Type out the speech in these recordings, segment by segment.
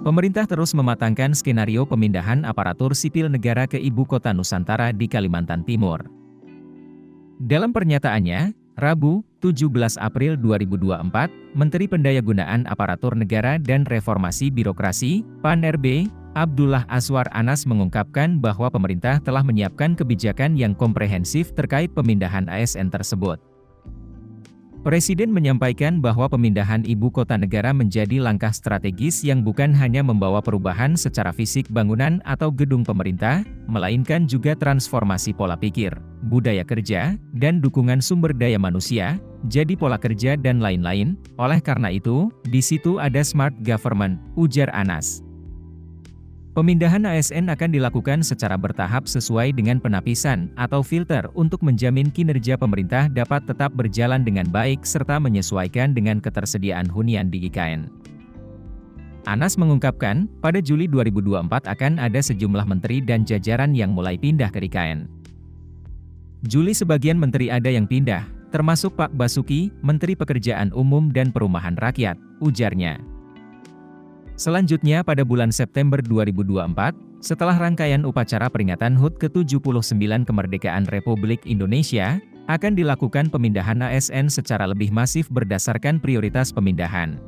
Pemerintah terus mematangkan skenario pemindahan aparatur sipil negara ke ibu kota Nusantara di Kalimantan Timur. Dalam pernyataannya, Rabu, 17 April 2024, Menteri Pendayagunaan Aparatur Negara dan Reformasi Birokrasi, PAN-RB, Abdullah Azwar Anas mengungkapkan bahwa pemerintah telah menyiapkan kebijakan yang komprehensif terkait pemindahan ASN tersebut. Presiden menyampaikan bahwa pemindahan ibu kota negara menjadi langkah strategis yang bukan hanya membawa perubahan secara fisik bangunan atau gedung pemerintah, melainkan juga transformasi pola pikir, budaya kerja, dan dukungan sumber daya manusia, jadi pola kerja dan lain-lain. Oleh karena itu, di situ ada smart government, ujar Anas. Pemindahan ASN akan dilakukan secara bertahap sesuai dengan penapisan atau filter untuk menjamin kinerja pemerintah dapat tetap berjalan dengan baik serta menyesuaikan dengan ketersediaan hunian di IKN. Anas mengungkapkan, pada Juli 2024 akan ada sejumlah menteri dan jajaran yang mulai pindah ke IKN. Juli sebagian menteri ada yang pindah, termasuk Pak Basuki, Menteri Pekerjaan Umum dan Perumahan Rakyat, ujarnya. Selanjutnya pada bulan September 2024, setelah rangkaian upacara peringatan HUT ke-79 kemerdekaan Republik Indonesia, akan dilakukan pemindahan ASN secara lebih masif berdasarkan prioritas pemindahan.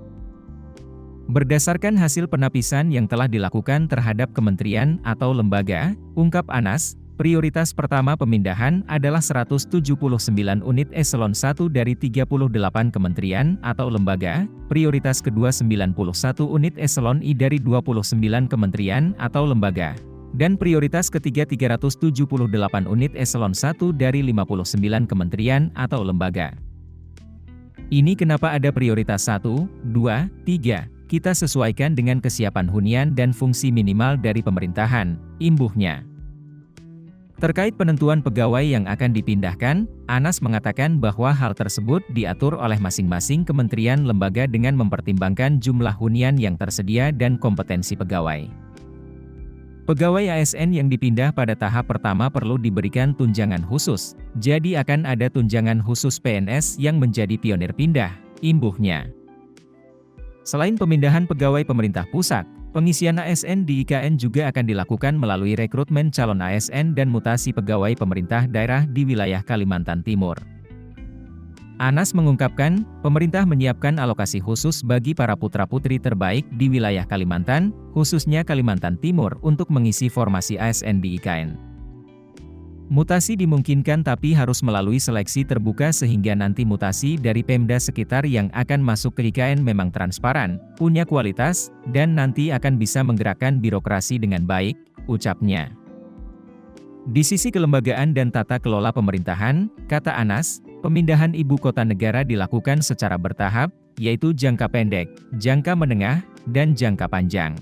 Berdasarkan hasil penapisan yang telah dilakukan terhadap kementerian atau lembaga, ungkap Anas, prioritas pertama pemindahan adalah 179 unit eselon 1 dari 38 kementerian atau lembaga, prioritas kedua 91 unit eselon I dari 29 kementerian atau lembaga, dan prioritas ketiga 378 unit eselon 1 dari 59 kementerian atau lembaga. Ini kenapa ada prioritas 1, 2, 3, kita sesuaikan dengan kesiapan hunian dan fungsi minimal dari pemerintahan, imbuhnya. Terkait penentuan pegawai yang akan dipindahkan, Anas mengatakan bahwa hal tersebut diatur oleh masing-masing kementerian lembaga dengan mempertimbangkan jumlah hunian yang tersedia dan kompetensi pegawai. Pegawai ASN yang dipindah pada tahap pertama perlu diberikan tunjangan khusus, jadi akan ada tunjangan khusus PNS yang menjadi pionir pindah, imbuhnya. Selain pemindahan pegawai pemerintah pusat, pengisian ASN di IKN juga akan dilakukan melalui rekrutmen calon ASN dan mutasi pegawai pemerintah daerah di wilayah Kalimantan Timur. Anas mengungkapkan, pemerintah menyiapkan alokasi khusus bagi para putra-putri terbaik di wilayah Kalimantan, khususnya Kalimantan Timur untuk mengisi formasi ASN di IKN. Mutasi dimungkinkan tapi harus melalui seleksi terbuka sehingga nanti mutasi dari Pemda sekitar yang akan masuk ke IKN memang transparan, punya kualitas, dan nanti akan bisa menggerakkan birokrasi dengan baik, ucapnya. Di sisi kelembagaan dan tata kelola pemerintahan, kata Anas, pemindahan ibu kota negara dilakukan secara bertahap, yaitu jangka pendek, jangka menengah, dan jangka panjang.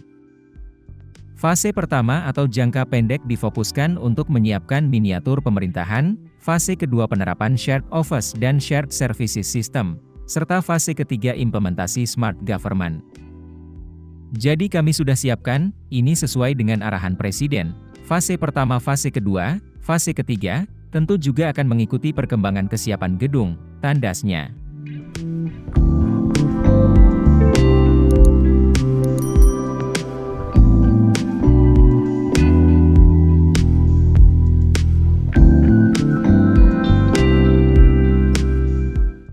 Fase pertama atau jangka pendek difokuskan untuk menyiapkan miniatur pemerintahan, fase kedua penerapan shared office dan shared services system, serta fase ketiga implementasi smart government. Jadi kami sudah siapkan, ini sesuai dengan arahan Presiden. Fase pertama, fase kedua, fase ketiga, tentu juga akan mengikuti perkembangan kesiapan gedung, tandasnya.